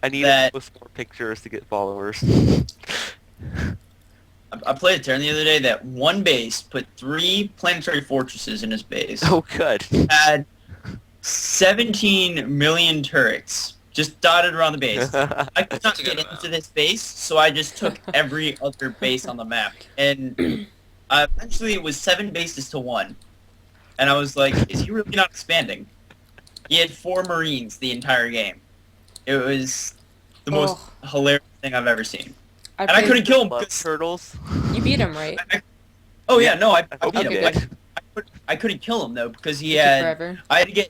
I need to that post more pictures to get followers. I played a turn the other day that one base put 3 planetary fortresses in his base. Oh, good. Had 17 million turrets just dotted around the base. I could not That's a get good into amount. this base, so I just took every other base on the map. And eventually it was 7 bases to 1. And I was like, is he really not expanding? He had 4 Marines the entire game. It was the most Oh, hilarious thing I've ever seen. I And I couldn't played. kill him Love because... turtles. You beat him, right? Oh yeah, no, I hope beat you him. Okay, did. good. I couldn't kill him though because he It took had... forever. I had to get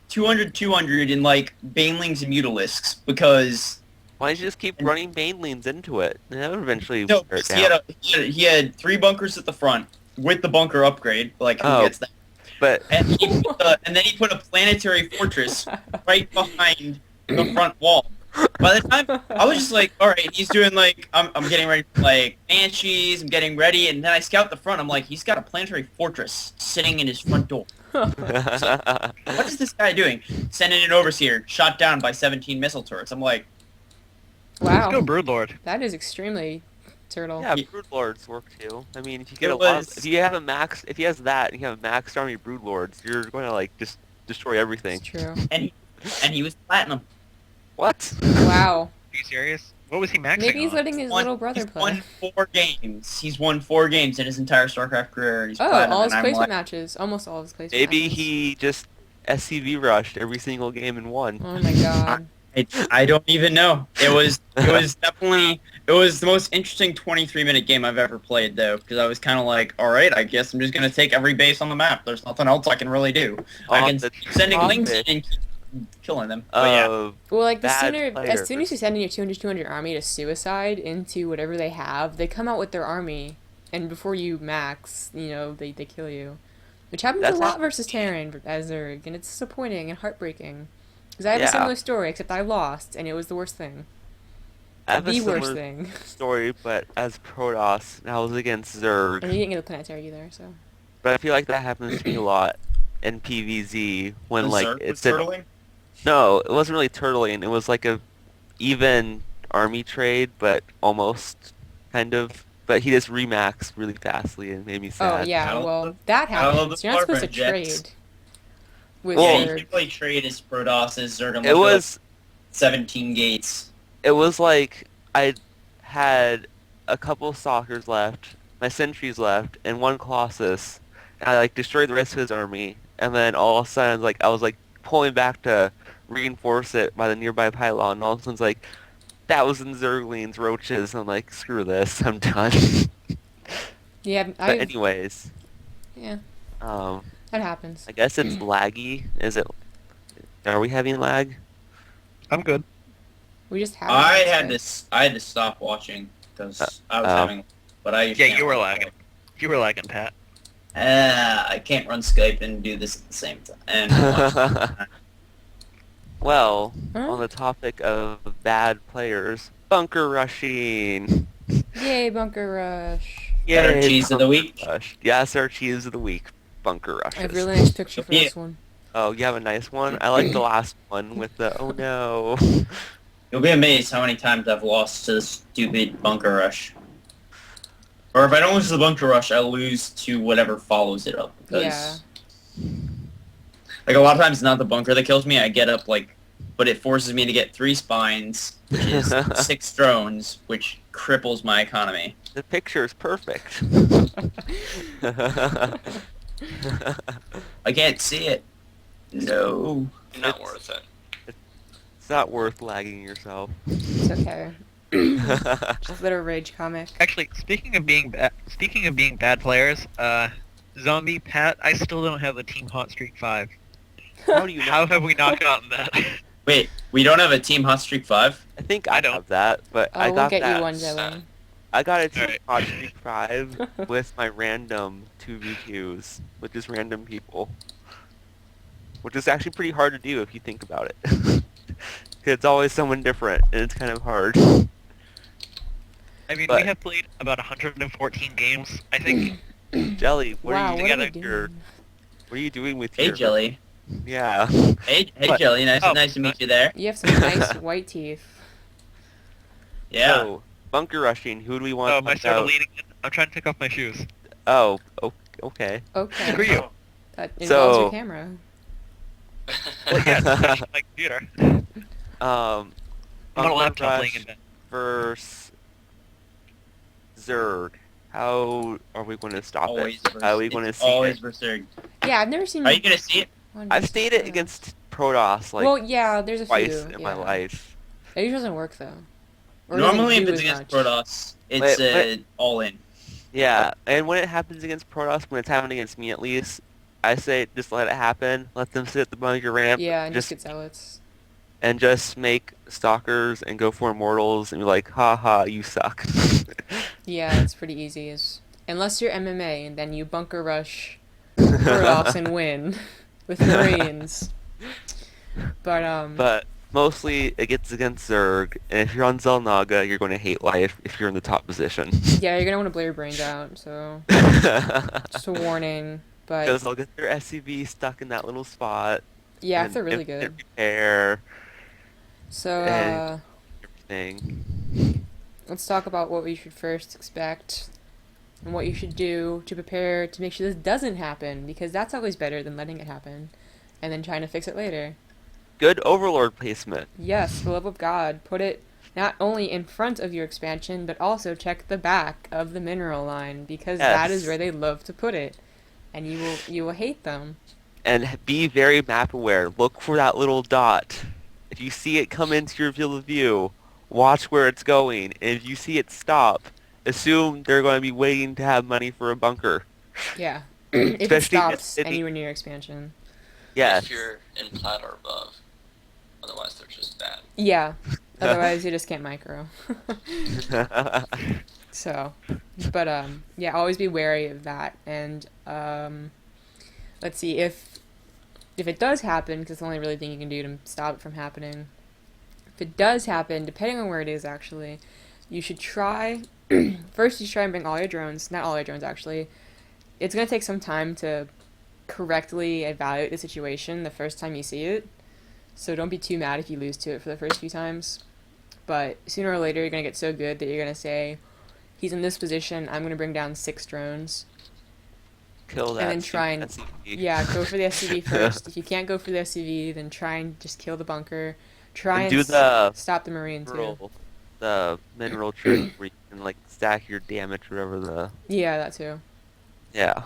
200 in like banelings and mutalisks because... Why don't you just keep running banelings into it? And that would eventually No, wear it because down. he had 3 bunkers at the front with the bunker upgrade. Like, who Oh. gets that? But And, and then he put a planetary fortress right behind the front wall. By the time, I was just like, alright, he's doing like, I'm getting ready for like Banshees, I'm getting ready, and then I scout the front, I'm like, he's got a planetary fortress sitting in his front door. What is this guy doing? Sending an overseer, shot down by 17 missile turrets. I'm like, Let's go Wow, Broodlord. that is extremely turtle. yeah, broodlords work too. I mean, if you get It a lot, was- if you have a max, if he has that, and you have a maxed army of broodlords, you're going to like just destroy everything. It's true. and he was platinum. What? Wow. Are you serious? What was he maxing Maybe he's on? letting his little brother He's play. won 4 games. He's won 4 games in his entire StarCraft career. He's Oh, platinum, all his and I'm placement like, matches. Almost all his placement Maybe matches. he just SCV rushed every single game and won. Oh my god. I don't even know. It was definitely it was the most interesting 23-minute game I've ever played though, because I was kind of like, all right, I guess I'm just gonna take every base on the map. There's nothing else I can really do. I On can the keep sending links topic and keep killing them. But yeah, of Well, like, bad as soon as players. you send in your 200 army to suicide into whatever they have, they come out with their army, and before you max, they kill you. Which happens That's a lot not- versus Terran as Zerg, and it's disappointing and heartbreaking. Because I have a Yeah. similar story, except I lost, and it was the worst thing. I have a The worst similar thing. story, but as Protoss, and I was against Zerg. And you didn't get a planetary either, so. But I feel like that happens to me a lot in PvZ when the like Zerg was it's a, turtling. no, it wasn't really turtling. It was like a even army trade, but almost kind of. But he just remaxed really fastly and made me Oh, sad. yeah, I love well, the- that I love happens. the You're not supposed to Barbara Jets. trade with Well- Yeah, you Zerg. can play trade as Protoss as Zerg unless It you're, like, was 17 gates. it was like I had a couple stalkers left, my sentries left, and 1 Colossus. And I like destroyed the rest of his army, and then all of a sudden, like I was like pulling back to reinforce it by the nearby pylon, and all of a sudden, it's like 1,000 Zerglings, roaches. I'm like, screw this, I'm done. Yeah, But anyways, yeah, um, that happens. I guess it's laggy. Is it? Are we having lag? I'm good. We just have. I had to stop watching because I was having, but I Yeah, can't you were run lagging. You were lagging, Pat. I can't run Skype and do this at the same time. And Well, Huh? on the topic of bad players, bunker rushing. Yay, bunker rush! better Yay, cheese of the bunker week. rush. Yes, our cheese of the week, bunker I have a rushes. really nice picture for Yeah. this one. Oh, you have a nice one? I like the last one with the, oh no. You'll be amazed how many times I've lost to the stupid bunker rush. Or if I don't lose to the bunker rush, I'll lose to whatever follows it up. Because, like, a lot of times it's not the bunker that kills me. I get up, like, but it forces me to get 3 spines, which is 6 drones, which cripples my economy. The picture is perfect. I can't see it. No. Not worth it. It's not worth lagging yourself. It's okay. Just a little rage comic. Actually, speaking of being bad players, Zombie Pat, I still don't have a Team Hot Streak 5. How do you How know? have we not gotten that? Wait, we don't have a Team Hot Streak 5? I think I I don't. have that, but Oh, I we'll got get that. you one, Jelly. I got a Team Alright. Hot Streak 5 with my random 2v2s, which is random people. Which is actually pretty hard to do if you think about it. It's always someone different, and it's kind of hard. I mean, But- we have played about 114 games. I think Jelly, what Wow, are you what are we doing? Your, doing? what are you doing with Hey, your... Jelly. Yeah. Hey, What? Jelly. Nice Oh, to meet you there. You have some nice white teeth. Yeah. So, bunker rushing, who do we want Oh, to am I put sort of out? leaning in? I'm trying to take off my shoes. Oh, okay. Okay. Screw you. That involves your So, camera. Well, yeah, it's crashing my computer. um, I'm on a bunker laptop laying in rush bed. versus Zerg. How are we going to stop Always. it? How are we going to It's see always it? Berserk. Yeah, I've never seen Are you gonna see it? one I've versus stayed it Zerg. against Protoss like Well, yeah, there's a twice few. in my Yeah. life. It usually doesn't work though. Or it doesn't Normally, if do it's as against much. Protoss, it's Wait. all in. Yeah, and when it happens against Protoss, when it's happening against me at least, I say just let it happen. Let them sit at the bunker ramp. Yeah, and just just get zealots. and just make stalkers and go for immortals and be like, haha, you suck. Yeah, it's pretty easy. Unless you're MMA, and then you bunker rush Protoss and win with Marines. But But mostly it gets against Zerg, and if you're on Zelnaga, you're going to hate life if you're in the top position. yeah, you're gonna want to blow your brains out. So just a warning. But Because they'll get their SCV stuck in that little spot, yeah, if and they're really infinite good. repair, So and everything. let's talk about what we should first expect and what you should do to prepare to make sure this doesn't happen, because that's always better than letting it happen and then trying to fix it later. Good Overlord placement. Yes, for the love of God, put it not only in front of your expansion, but also check the back of the mineral line, because that is Yes. where they love to put it, and you will hate them. And be very map aware. Look for that little dot. If you see it come into your field of view, watch where it's going. And if you see it stop, assume they're going to be waiting to have money for a bunker. Yeah, if it Especially if stops it's sitting- anywhere near your expansion. Yes. If you're in plat or above. Otherwise, they're just bad. Yeah, otherwise you just can't micro. So, but yeah, always be wary of that. And let's see if it does happen, because it's the only really thing you can do to stop it from happening. If it does happen, depending on where it is, actually, you should try. First, you should try and bring all your drones. Not all your drones, actually. It's gonna take some time to correctly evaluate the situation the first time you see it. So don't be too mad if you lose to it for the first few times. But sooner or later, you're going to get so good that you're going to say, he's in this position, I'm going to bring down 6 drones. Kill that. And then try and- SCV. Yeah, go for the SCV first. If you can't go for the SCV, then try and just kill the bunker. Try And and do the stop the Marine, too. mineral trick where you can like stack your damage, whatever the. Yeah, that too. Yeah.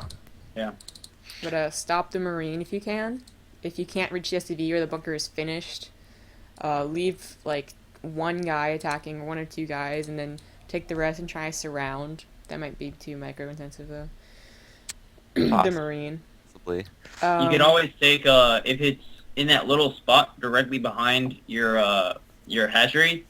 But stop the Marine if you can. If you can't reach the SCV or the bunker is finished, leave like one guy attacking, or 1 or 2 guys, and then take the rest and try to surround. That might be too micro intensive though. The Marine. Possibly. You can always take if it's in that little spot directly behind your hatchery.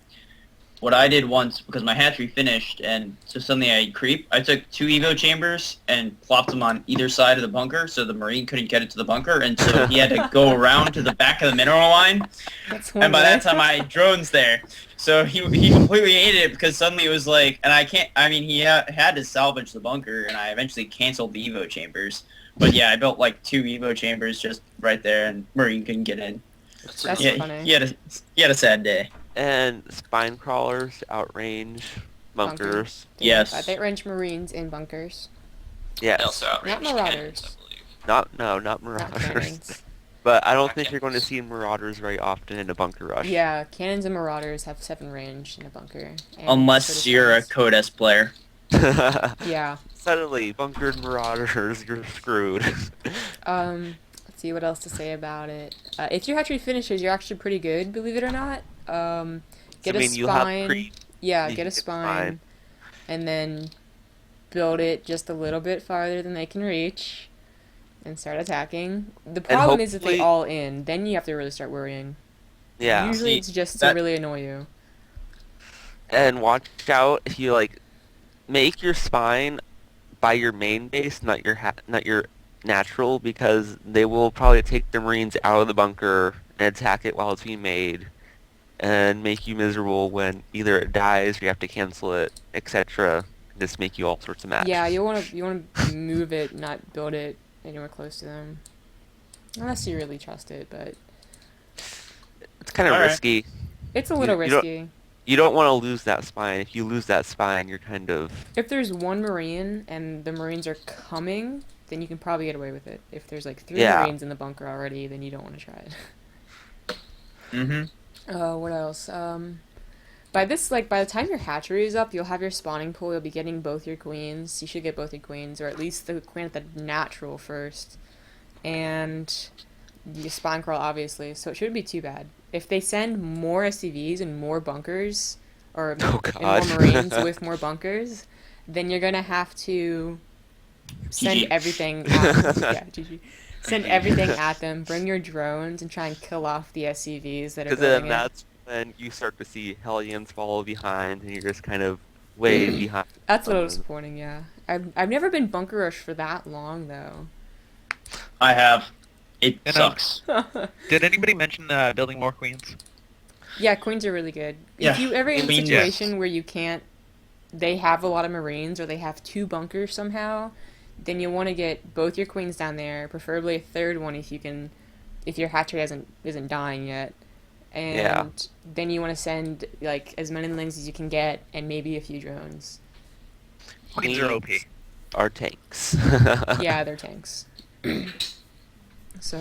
What I did once, because my hatchery finished, and so suddenly I creep, I took 2 Evo chambers and plopped them on either side of the bunker, so the Marine couldn't get into the bunker, and so he had to go around to the back of the mineral line. That's one And by that way. time, I had drones there, so he completely hated it, because suddenly it was like, and he had to salvage the bunker, and I eventually canceled the Evo chambers. But yeah, I built like 2 Evo chambers just right there, and Marine couldn't get in. That's Yeah, funny. he had a sad day. And spine crawlers outrange bunkers. Yes. They range Marines in bunkers. Yes. They also outrange Not Marauders. cannons, I believe. Not Not marauders. cannons. But I don't Not think you're going to cannons. see marauders very often in a bunker rush. Yeah, cannons and Marauders have 7 range in a bunker. and so Unless does you're a cannons. Codes player. Yeah. Suddenly, bunkered marauders, you're screwed. Let's see what else to say about it. If your hatchery finishes, you're actually pretty good, believe it or not. Get I mean, a you'll have spine. creep. Yeah, you get can a get spine, spine. and then build it just a little bit farther than they can reach, and start attacking. The problem is if they hopefully- all in, then you have to really start worrying. Yeah. Usually See, it's just to that- really annoy you. And watch out if you like make your spine by your main base, not your natural, because they will probably take the Marines out of the bunker and attack it while it's being made, and make you miserable when either it dies or you have to cancel it, etc. Just make you all sorts of mad. Yeah, you want to move it, not build it anywhere close to them, unless you really trust it. But It's kind of Alright. risky. it's a little You don't- risky. You don't want to lose that spine. If you lose that spine, you're kind of If there's one Marine and the Marines are coming, then you can probably get away with it. If there's like three yeah. Marines in the bunker already, then you don't want to try it. Mm-hmm. What else? By the time your hatchery is up, you'll have your spawning pool. You'll be getting both your queens. You should get both your queens, or at least the queen at the natural first, and you spawn crawl obviously. So it shouldn't be too bad. If they send more SCVs and more bunkers, or Oh and more God. Marines with more bunkers, then you're gonna have to send GG. everything at yeah, GG. Send everything at them. Bring your drones and try and kill off the SCVs that are Because then building it. that's when you start to see Hellions follow behind, and you're just kind of way behind. That's what I was them. supporting, yeah. I've never been bunker rush for that long though. I have. It And, sucks. Did anybody mention building more queens? Yeah, queens are really good. Yeah, If you ever in a queens, situation where you can't, they have a lot of Marines or they have two bunkers somehow, then you want to get both your queens down there, preferably a third one if you can, if your hatchery isn't dying yet. And Yeah. then you want to send like as many lings as you can get and maybe a few drones. Queens are OP. Are tanks. Yeah, they're tanks. So,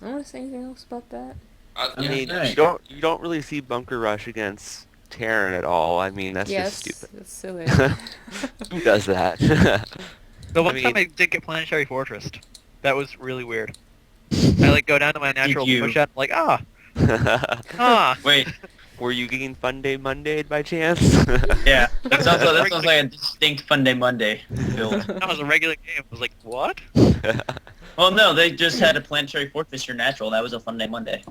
I don't want to say anything else about that. I Yeah, mean, Right. you don't really see bunker rush against Terran at all. I mean, that's Yeah, just stupid. that's silly. Who does that? The one I time mean- I did get Planetary Fortress. That was really weird. I like go down to my natural you? push out, like, ah. Wait. Were you getting Fun Day Monday by chance? Yeah. That sounds like a distinct Fun Day Monday build. That was a regular game. I was like, what? Well, no, they just had a planetary fortress your natural. That was a Fun Day Monday.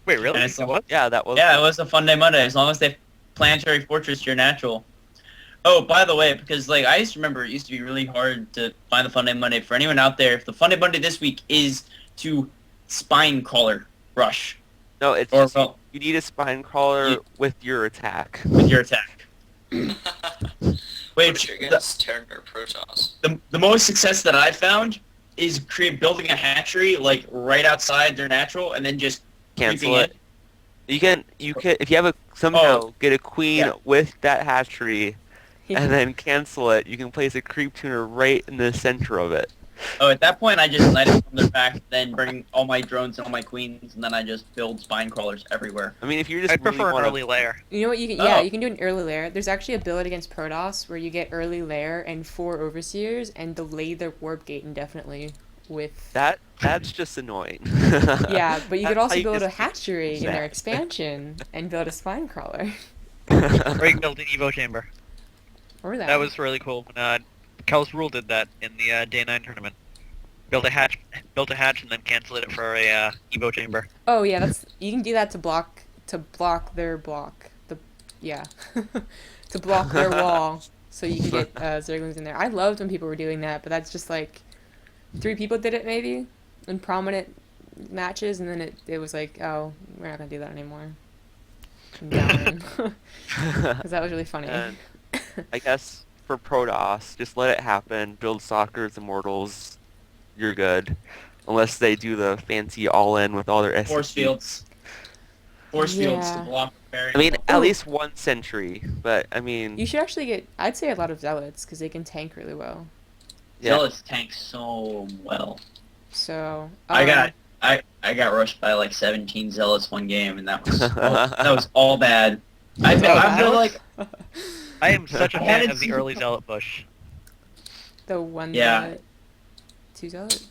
Wait, really? And it's the- What? Yeah, that was. Yeah, it was a Fun Day Monday. As long as they planetary fortress your natural. Oh, by the way, because like I used to remember, it used to be really hard to find the Fun Day Monday. For anyone out there, if the Fun Day Monday this week is to spine crawler rush No, it's or just well, you need a spine crawler You- with your attack. with your attack. What Which you're against Terran or Protoss? the most success that I found is building a hatchery like right outside their natural and then just Cancel creeping it. You can if you have a somehow Oh, get a queen yeah. with that hatchery and then cancel it. You can place a creep tuner right in the center of it. Oh, at that point, I just light it from their back, then bring all my drones and all my queens, and then I just build spine crawlers everywhere. I mean, if you just I'd prefer really an want early layer. You know what you can? Oh. Yeah, you can do an early lair. There's actually a build against Protoss where you get early lair and 4 overseers and delay their warp gate indefinitely with. that's just annoying. Yeah, but you could That's also how you build a just- hatchery in their that. expansion and build a spine crawler. Or you can build an Evo chamber. Or that. That was really cool when Chahlz Rule did that in the Day 9 tournament. Built a hatch, and then canceled it for a Evo chamber. Oh yeah, that's you can do that to block their block. Yeah, to block their wall, so you can get Zerglings in there. I loved when people were doing that, but that's just like 3 people did it maybe in prominent matches, and then it was like, oh, we're not gonna do that anymore. Because that was really funny. And I guess for Protoss, just let it happen. Build Soccer's Immortals. You're good. Unless they do the fancy all-in with all their SCP. Force fields. Force fields to Yeah. block barriers. I mean, at Ooh. least 1 sentry, but I mean, You should actually get, I'd say a lot of Zealots, because they can tank really well. yeah. Zealots tank so well. So, I got rushed by like 17 zealots one game, and that was all bad. I feel like I am such a I fan hadn't of the seen- early Zealot push. the one Yeah. Zealot, 2 Zealot.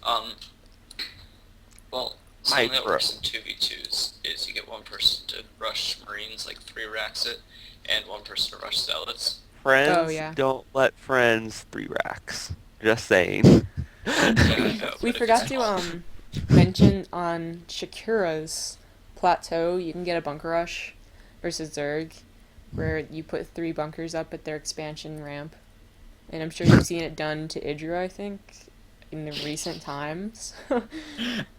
Well, My something that bro. works in 2v2s is you get one person to rush Marines, like 3 racks it, and one person to rush Zealots. Friends Oh, yeah. don't let friends 3 racks. Just saying. We forgot to mention on Shakira's plateau, you can get a bunker rush versus Zerg, where you put 3 bunkers up at their expansion ramp, and I'm sure you've seen it done to Idra, I think, in the recent times.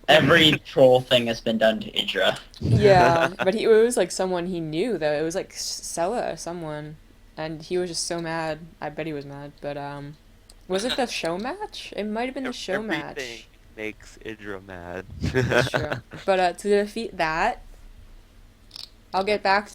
every troll thing has been done to Idra. Yeah, but it was like someone he knew though. It was like Sella or someone, and he was just so mad. I bet he was mad, but was it the show match? It might have been the show Everything match. makes Idra mad. That's true. But to defeat that, I'll get back